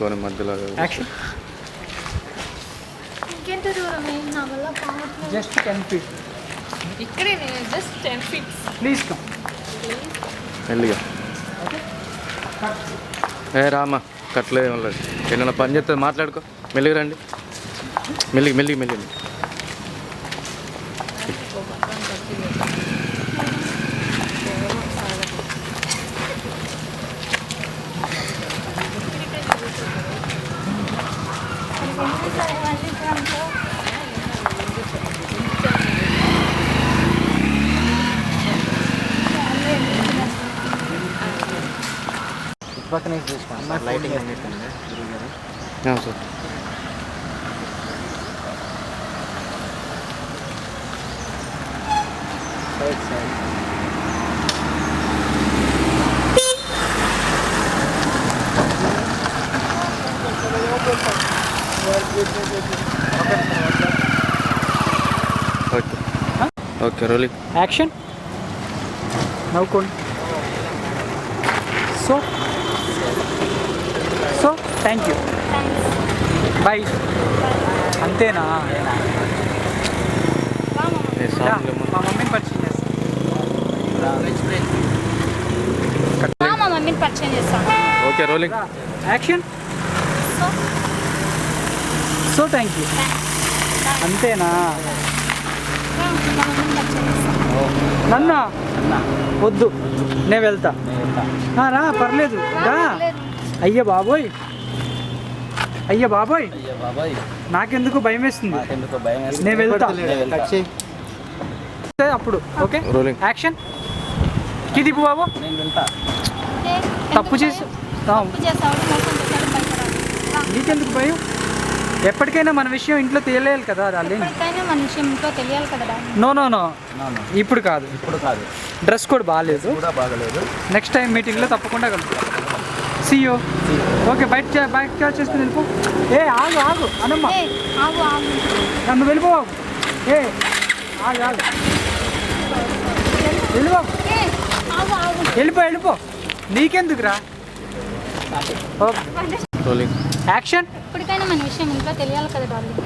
మధ్యలో just 10 feet ఇక్కడే just 10 feet please come మెల్లిగా ఏ రామా కట్లే ఏం లేదు ఏదైనా పని చేస్తుంది మాట్లాడుకో మెల్లిగా రండి మెల్లిగి మెల్లిగి మెల్లిగి పక్కనే చూసుకోండి lighting sir side side okay okay rolling action నవ్వుకోండి సో థ్యాంక్ యూ బాయ్ అంతేనా మా మమ్మీని పరిచయం మా మమ్మీని పరిచయం చేస్తాను okay rolling action so thank you అంతేనా నన్నా వద్దు నేను వెళ్తా రా పర్లేదు రా అయ్య బాబోయ్ అయ్య బాబోయ్ నాకెందుకు భయం వేస్తుంది నేను వెళ్తా అప్పుడు ఓకే రోలింగ్ యాక్షన్ కిదిపు బాబు తప్పు చేసి నీకెందుకు భయం ఎప్పటికైనా మన విషయం ఇంట్లో తెలియాలి కదా నో నో నో ఇప్పుడు కాదు డ్రెస్ కోడ్ బాగాలేదు నెక్స్ట్ టైం మీటింగ్లో తప్పకుండా కలుగుతాం సియో ఓకే బయట చేసుకుని వెళ్ళిపో ఏ ఆగు ఆగు అనమ్మ నన్ను వెళ్ళిపో ఏ ఆగు ఆగు వెళ్ళిపో నీకెందుకురా రోలింగ్ యాక్షన్ ఇప్పటికైనా మన విషయం ఇంట్లో తెలియాలి కదా డార్లింగ్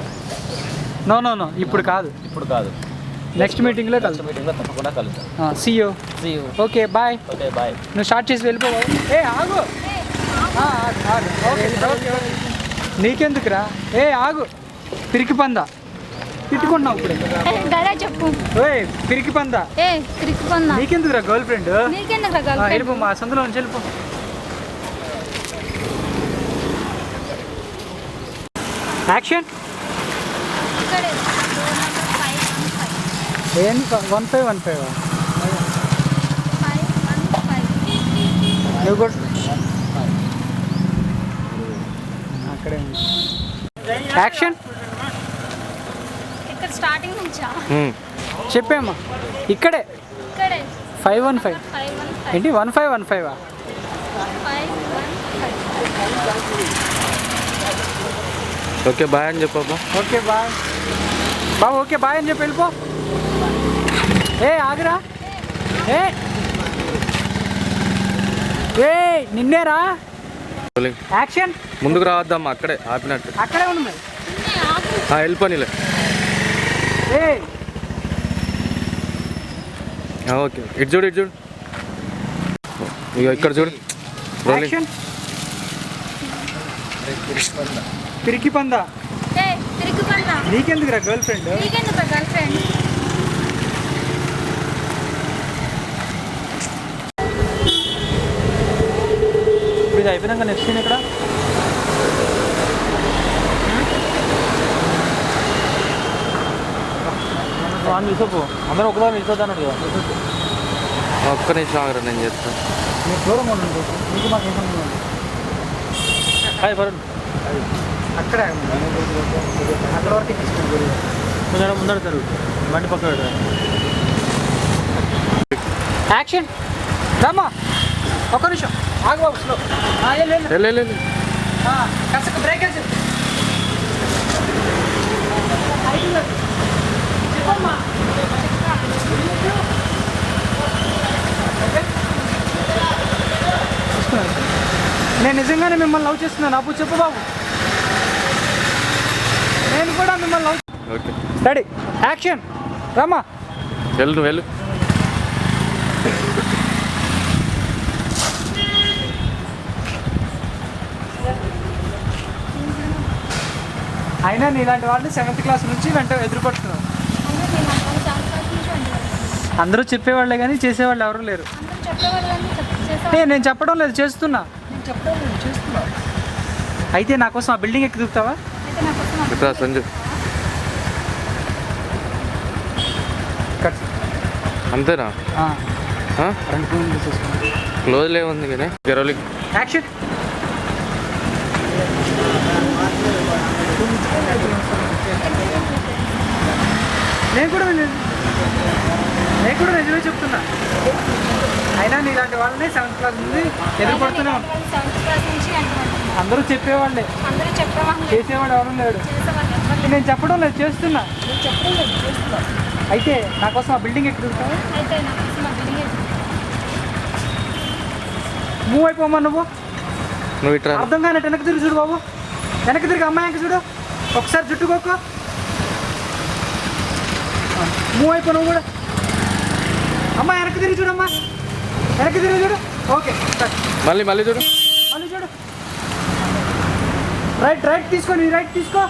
నో ఇప్పుడు కాదు నెక్స్ట్ మీటింగ్లో కలుద్దాం తప్పకుండా కలుద్దాం సియో ఓకే బాయ్ బాయ్ నువ్వు స్టార్ట్ చేసి వెళ్ళిపోవు ఏ ఆగు ఓకే నీకెందుకురా ఏ ఆగు పిరికి పందా తిట్టుకుంటున్నావు ఇప్పుడే చెప్పు ఏ పిరికి పందా నీకెందుకురా గర్ల్ ఫ్రెండ్ వెళ్ళిపో మా సందులో నుంచి వెళ్ళిపో యాక్షన్ ఏం 1515 నువ్వు కూడా అక్కడే యాక్షన్ ఇక్కడ స్టార్టింగ్ నుంచా చెప్పేమ్మా ఇక్కడే 515 ఏంటి 1515 ఓకే బాయ్ అని చెప్పబ్బా ఓకే బాయ్ ఓకే బాయ్ అని చెప్పి వెళ్ళిపో ఏ ఆగిరా ఏ నిన్నేరా రోలింగ్ యాక్షన్ ముందుకు రావద్దమ్మా అక్కడే ఆపినట్టు అక్కడే ఉంది మరి వెళ్ళిపోనిలే ఏ ఓకే ఇటు చూడు ఇక ఇక్కడ చూడు రోలింగ్ యాక్షన్ పిరికి పందా నీకెందుకురా గర్ల్ ఫ్రెండ్ ఇది అయిపోయినాక నెక్స్ట్ సీన్ ఇక్కడ వాడిని తీసుకో అందరూ ఒకదాని నిలిచొద్దాను కదా ఒక్క నిమిషం ఆగరా నేను చెప్తాను మీరు దూరం ఉండండి మీకు మాకు ఏం హాయ్ ఫరుణ్ అక్కడే అక్కడ వరకు తీసుకుంటారు ముందర సార్ బండి పక్క యాక్షన్ రామా ఒక్క నిమిషం ఆగు బాబు స్లో కసక బ్రేక్ వేసి చెప్పమ్మా నేను నేను నిజంగానే మిమ్మల్ని లవ్ చేస్తున్నాను. అప్పుడు చెప్పు బాబు. నేను కూడా మిమ్మల్ని love. Okay ready action. Rama వెళ్ళు నువ్వు వెళ్ళు. అయినా నీ ఇలాంటి వాళ్ళని 7th క్లాస్ నుంచి వెంట ఎదురుపడుతున్నావు. అందరూ చెప్పేవాళ్ళే కానీ చేసేవాళ్ళు ఎవరు లేరు. నేను చెప్పడం లేదు, చేస్తున్నా. అయితే నా కోసం ఆ బిల్డింగ్ ఎక్కి దిగుతావా? ఇట్రా సంజు. అంతేనా? క్లోజ్లే ఉంది కానీ గెరోలింగ్. యాక్షన్. నేను కూడా నిజమే చెప్తున్నా. అయినా నీ ఇలాంటి వాళ్ళని 7th క్లాస్ నుండి ఎదురుపడుతూనే ఉంటాను. అందరూ చెప్పేవాళ్ళే, చేసేవాడు ఎవరు లేడు. నేను చెప్పడం లేదు, చేస్తున్నా. అయితే నా కోసం ఆ బిల్డింగ్ ఎక్కడ ఉంటావు? మూవ్ అయిపోమ్మా. నువ్వు ఇట్రా. అర్థం కానీ వెనక్కి తిరిగి చూడు బాబు. వెనక్కి తిరిగి అమ్మాయి వెనక్కి చూడు. ఒకసారి జుట్టుకోక మూవ్ అయిపో. నువ్వు కూడా అమ్మా వెనక్కి తిరిగి చూడమ్మా. వెనక్కి తిరిగి చూడు. ఓకే మళ్ళీ చూడు. మళ్ళీ చూడు. రైట్ తీసుకో. నీ రైట్ తీసుకో.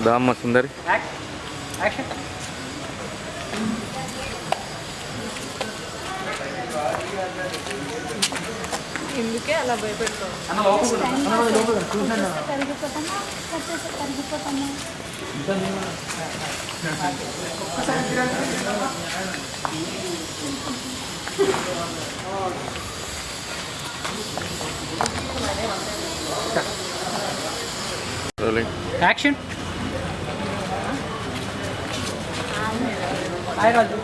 దామ్మ సుందరి. యాక్షన్. ఎందుకే అలా భయపెడతావు? యాక్షన్. హాయ్ రాజు.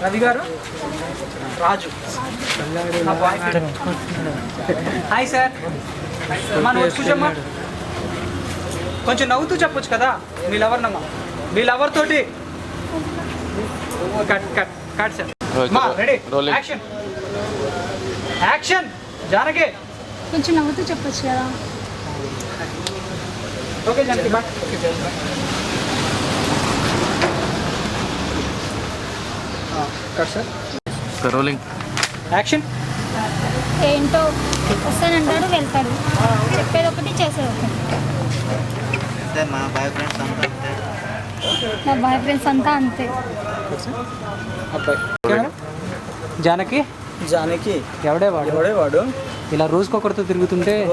రవి గారు. రాజు నా బాయ్ ఫ్రెండ్. Hi sir. మనం కూర్చోమ్మా. కొంచెం నవ్వుతూ చెప్పొచ్చు కదా. మీ లవర్నమ్మా. మీ లవర్ తోటి cut sir. Ready action. Action. Janaki కొంచెం నవ్వుతూ చెప్పొచ్చు కదా. Okay Janaki bye. Cut sir. Rolling action. ఏంటో వస్తానంటాడు, వెళ్తాడు. చెప్పేది ఒకటి, చేసేది ఒకటి. మా బాయ్ ఫ్రెండ్స్ అంతా అంతే. నా బాయ్ ఫ్రెండ్స్ అంతా అంతే. అబ్బాయి. జానకి. ఎవడేవాడు ఇలా రోజుకొకరితో తిరుగుతుంటే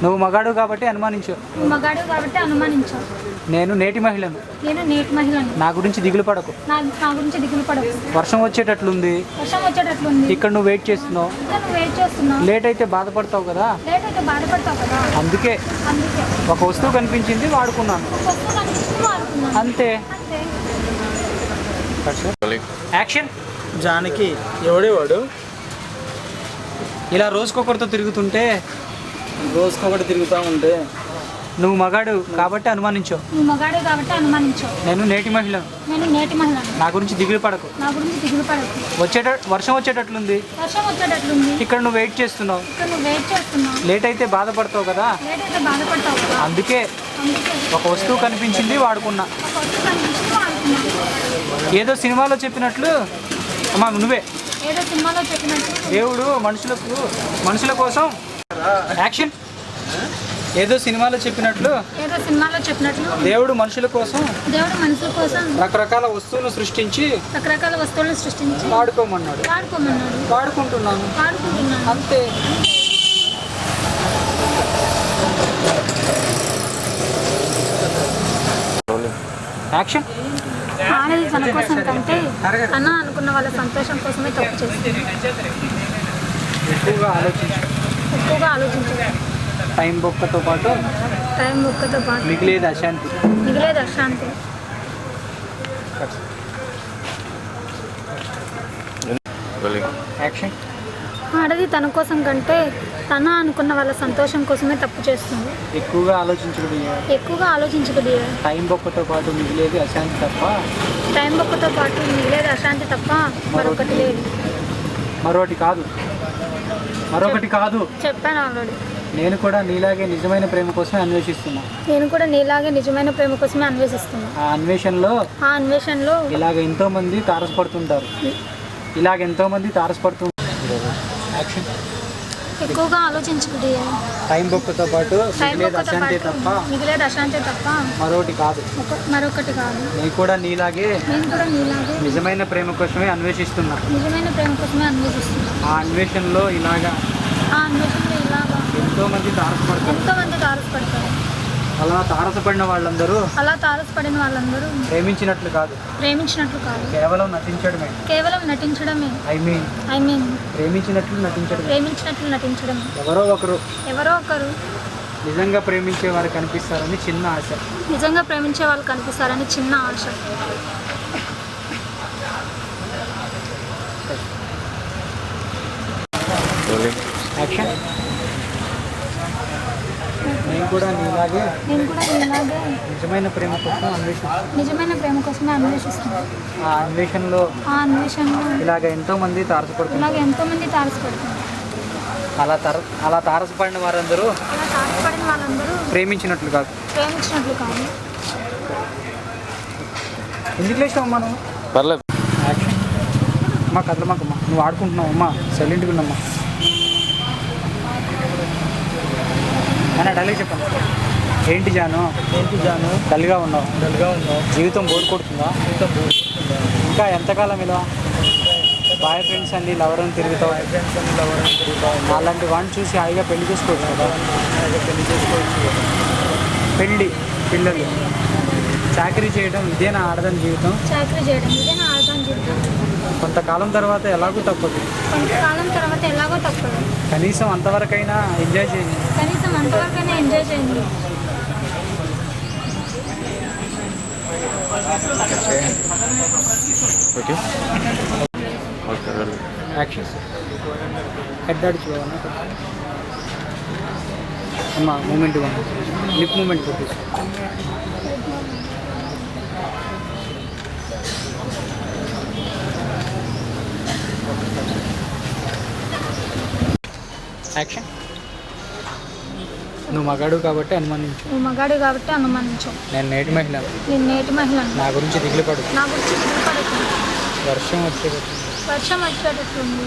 నువ్వు మగాడు కాబట్టి అనుమానించు. నువ్వు మగాడు కాబట్టి అనుమానించావు. నేను నేటి మహిళను. నేను నేటి మహిళను. నా గురించి దిగులు పడకు. నా గురించి దిగులు పడకు. వర్షం వచ్చేటట్లుంది. ఇక్కడ నువ్వు వెయిట్ చేస్తున్నావు. లేట్ అయితే బాధపడతావు కదా. అందుకే ఒక వస్తువు కనిపించింది, వాడుకున్నాను. అంతే. యాక్షన్. జానకి ఎవడేవాడు ఇలా రోజుకొకరితో తిరుగుతుంటే తిరుగుతూ ఉంటే నువ్వు మగాడు కాబట్టి అనుమానించావు. నేను నేటి మహిళను. నా గురించి దిగులు పడకు. వర్షం వచ్చేటట్లుంది. ఇక్కడ నువ్వు వెయిట్ చేస్తున్నావు. లేట్ అయితే బాధపడతావు కదా. అందుకే ఒక వస్తువు కనిపించింది, వాడుకున్నా. ఏదో సినిమాలో చెప్పినట్లు అమ్మా నువ్వే దేవుడు మనుషుల కోసం. యాక్షన్. ఏదో సినిమాలో చెప్పినట్లు దేవుడు మనుషుల కోసం రకరకాల వస్తువులను సృష్టించి వాడుకోమన్నాడు. వాడుకుంటున్నాను. అంతే. యాక్షన్. ఆడది తన కోసం కంటే అన్న అనుకున్న వాళ్ళ సంతోషం కోసమే తప్పు చేస్తుంది. ఎక్కువగా ఆలోచించు. ఎక్కువగా ఆలోచించు. టైం బొక్కతో పాటు టైం ఒక్కతో పాటు మిగిలేది అశాంతి. మిగిలేదు అశాంతి. యాక్షన్. ఆడది తన కోసం కంటే తన అనుకున్న వాళ్ళ సంతోషం కోసమే తప్పు చేస్తుంది. ఎక్కువగా ఆలోచించడు. ఎక్కువగా ఆలోచించకు డియర్. టైం బొక్కతో పాటు మిగిలేది అశాంతి తప్ప టైం ఒక్కతో పాటు మిగిలేదు అశాంతి తప్ప మరొకటి లేదు. మరొకటి కాదు. మరొకటి కాదు. చెప్పాను ఆల్రెడీ. నేను కూడా నీలాగే నిజమైన ప్రేమ కోసమే అన్వేషిస్తున్నా. నేను కూడా నీలాగే నిజమైన ప్రేమ కోసమే అన్వేషిస్తున్నా. ఆ అన్వేషణలో ఆ అన్వేషణలో ఇలాగ ఎంతో మంది తారసపడుతుంటారు. యాక్షన్. ఎక్కువగా ఆలోచించకు డియర్. టైం బొక్కతో పాటు టైం మిగిలేది ఒక్కతో అశాంతి పాటు తప్ప మిగిలేదు అశాంతి తప్ప మరొకటి కాదు. మరొకటి కాదు. నేను కూడా నీలాగే నేను కూడా నీలాగే నిజమైన ప్రేమ కోసమే అన్వేషిస్తున్నా. నిజమైన ప్రేమ కోసమే అన్వేషిస్తున్నా. ఆ అన్వేషణలో ఇలాగా ఆ అన్వేషణలో ఇలాగా ఎంతో మంది తారసపడతారు. ఎంతో మంది తారసపడతారు. అలా తారసపడిన వాళ్ళందరూ అలా తారసపడిన వాళ్ళందరూ ప్రేమించినట్లు కాదు, ప్రేమించినట్లు కాదు, కేవలం నటించడమే. కేవలం నటించడమే. I mean ప్రేమించినట్లు నటించడమే. ప్రేమించినట్లు నటించడమే. ఎవరో ఒకరు ఎవరో ఒకరు నిజంగా ప్రేమించే వారు కనిపిస్తారని చిన్న ఆశ. నిజంగా ప్రేమించే వాళ్ళు కనిపిస్తారని చిన్న ఆశ. యాక్షన్. నేను కూడా నీలాగే నేను కూడా నీలాగే నిజమైన ప్రేమ కోసం అన్వేషిస్తాను. నిజమైన ప్రేమ కోసమే అన్వేషిస్తున్నాను. ఆ అన్వేషణలో ఆ అన్వేషణలో ఇలాగ ఎంతో మంది తారసపడుతున్నారు. ఇలాగ ఎంతో మంది తారసపడుతున్నారు. అలా తారసపడిన వారందరూ అలా తారసపడిన వాళ్ళందరూ ప్రేమించినట్లు కాదు. ప్రేమించినట్లు కాదు. ఎందుకు లేచావు అమ్మా నువ్వు? పర్లేదు. యాక్షన్. అమ్మా కదలమాకమ్మా, నువ్వు ఆడుకుంటున్నావు అమ్మా, సైలెంట్గా ఉన్నామ్మా. అన్న డల్గా చెప్పండి. ఏంటి జాను డల్గా ఉన్నావు? జీవితం బోర్ కొడుతుందా? ఇంకా ఎంతకాలం ఇలా బాయ్ ఫ్రెండ్స్ అన్ని లవర్ అని తిరుగుతావు? అలాంటి వాడిని చూసి హాయిగా పెళ్లి చేసుకోవచ్చు కదా. పిల్లలు చాకరీ చేయడం ఇదేనా ఆడదాని జీవితం? చాకరీ చేయడం ఇదేనా ఆడదాని జీవితం? కొంతకాలం తర్వాత ఎలాగో తప్పదు. కొంతకాలం తర్వాత ఎలాగో తప్పదు. కనీసం అంతవరకైనా ఎంజాయ్ చేయండి. కనీసం అంతవరకైనా ఎంజాయ్ చేయండి. Okay okay. యాక్షన్. హెడ్ అమ్మా మూమెంట్ లిప్ మూమెంట్ కొట్టేసి. యాక్షన్. నువ్వు మగాడు కాబట్టి అనుమానించు. నువ్వు మగాడు కాబట్టి అనుమానించు. నేను నేటి మహిళ. నేను నేటి మహిళను. నా గురించి దిగులు పడు. నా గురించి దిగులు పడకు. వర్షం వచ్చేటట్టు. వర్షం వచ్చేటట్టుంది.